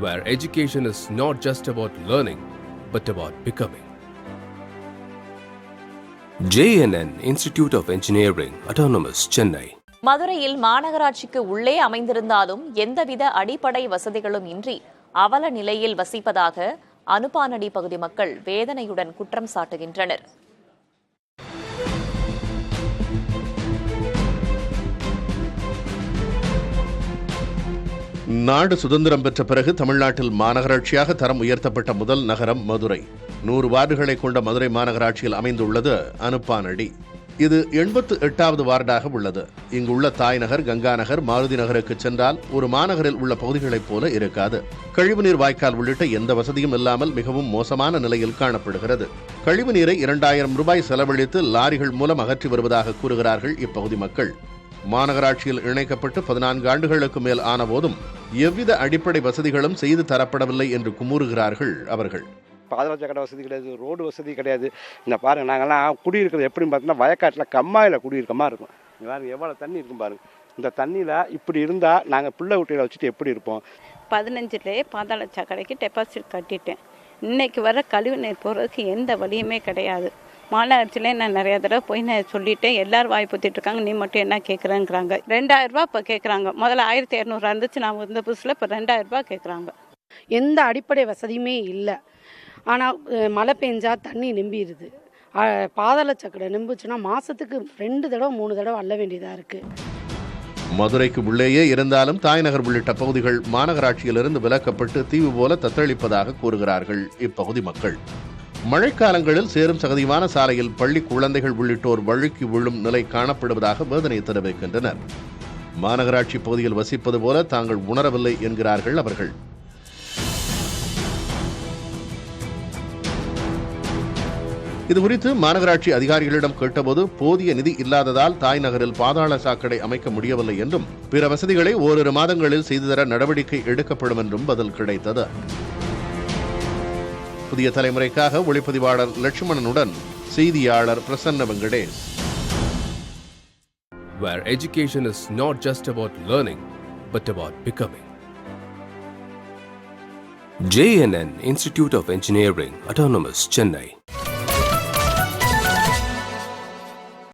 where education is not just about learning, but about becoming. JNN Institute of Engineering, Autonomous, Chennai. மதுரையில் மாநகராட்சிக்கு உள்ளே அமைந்திருந்தாலும் எந்தவித அடிப்படை வசதிகளும் இன்றி அவல நிலையில் வசிப்பதாக அனுப்பானடி பகுதி மக்கள் வேதனையுடன் குற்றம் சாட்டுகின்றனர். நாடு சுதந்திரம் பெற்ற பிறகு தமிழ்நாட்டில் மாநகராட்சியாக தரம் உயர்த்தப்பட்ட முதல் நகரம் மதுரை. 100 வார்டுகளை கொண்ட மதுரை மாநகராட்சியில் அமைந்துள்ளது அனுப்பானடி. இது 88வது வார்டாக உள்ளது. இங்குள்ள தாய்நகர், கங்கா நகர், மாருதி நகருக்கு சென்றால் ஒரு மாநகரில் உள்ள பகுதிகளைப் போல இருக்காது. கழிவுநீர் வாய்க்கால் உள்ளிட்ட எந்த வசதியும் இல்லாமல் மிகவும் மோசமான நிலையில் காணப்படுகிறது. கழிவுநீரை 2000 ரூபாய் செலவழித்து லாரிகள் மூலம் அகற்றி வருவதாக கூறுகிறார்கள் இப்பகுதி மக்கள். மாநகராட்சியில் இணைக்கப்பட்டு 14 ஆண்டுகளுக்கு மேல் ஆன போதும் எவ்வித அடிப்படை வசதிகளும் செய்து தரப்படவில்லை என்று குமுறுகிறார்கள் அவர்கள். பாதரட்ச கடை வசதி கிடையாது, ரோடு வசதி கிடையாது. இந்த பாருங்க, நாங்கள்லாம் குடியிருக்கிறது எப்படின்னு பார்த்தீங்கன்னா வயக்காட்டில் கம்மாயில் குடியிருக்கமா இருக்கும். இங்கே பாருங்க எவ்வளோ தண்ணி இருக்கும் பாருங்க. இந்த தண்ணியில் இப்படி இருந்தால் நாங்கள் பிள்ளை குட்டிகளை வச்சுட்டு எப்படி இருப்போம்? 15லேயே பாதாள கடைக்கு டெபாசிட் கட்டிட்டேன். இன்னைக்கு வர கழிவு நீர் போகிறதுக்கு எந்த வழியுமே கிடையாது. மாநகராட்சியில் நான் நிறைய தடவை போய் நான் சொல்லிட்டேன். எல்லாரும் வாய் பொத்திட்டு இருக்காங்க, நீ மட்டும் என்ன கேட்குறேங்கிறாங்க. 2000 ரூபா இப்போ கேட்குறாங்க. முதல்ல 1200 இருந்துச்சு, நான் வந்த புதுசில் இப்போ 2000 ரூபா கேட்குறாங்க. எந்த அடிப்படை வசதியுமே இல்லை. ஆனால் மழை பெஞ்சா தண்ணி நம்பிடுது. பாதாள சக்கடை நம்பிச்சுன்னா மாதத்துக்கு 2 தடவை 3 தடவை அள்ள வேண்டியதாக இருக்குது. மதுரைக்கு உள்ளேயே இருந்தாலும் தாய்நகர் உள்ளிட்ட பகுதிகள் மாநகராட்சியிலிருந்து விலக்கப்பட்டு தீவு போல தத்தளிப்பதாக கூறுகிறார்கள் இப்பகுதி மக்கள். மழைக்காலங்களில் சேரும் சகதியான சாலையில் பள்ளி குழந்தைகள் உள்ளிட்டோர் வழுக்கி விழும் நிலை காணப்படுவதாக வேதனை தெரிவிக்கின்றனர். மாநகராட்சி பகுதியில் வசிப்பது போல தாங்கள் உணரவில்லை என்கிறார்கள் அவர்கள். இதுகுறித்து மாநகராட்சி அதிகாரிகளிடம் கேட்டபோது போதிய நிதி இல்லாததால் தாய்நகரில் பாதாள சாக்கடை அமைக்க முடியவில்லை என்றும் பிற வசதிகளை ஓரிரு மாதங்களில் செய்து தர நடவடிக்கை எடுக்கப்படும் என்றும் பதில் கிடைத்தது. புதிய தலைமுறைக்காக ஒளிப்பதிவாளர் லட்சுமணனுடன் செய்தியாளர் Prasanna Venkatesh. Where education is not just about learning, but about becoming. JNN Institute of Engineering, Autonomous, Chennai.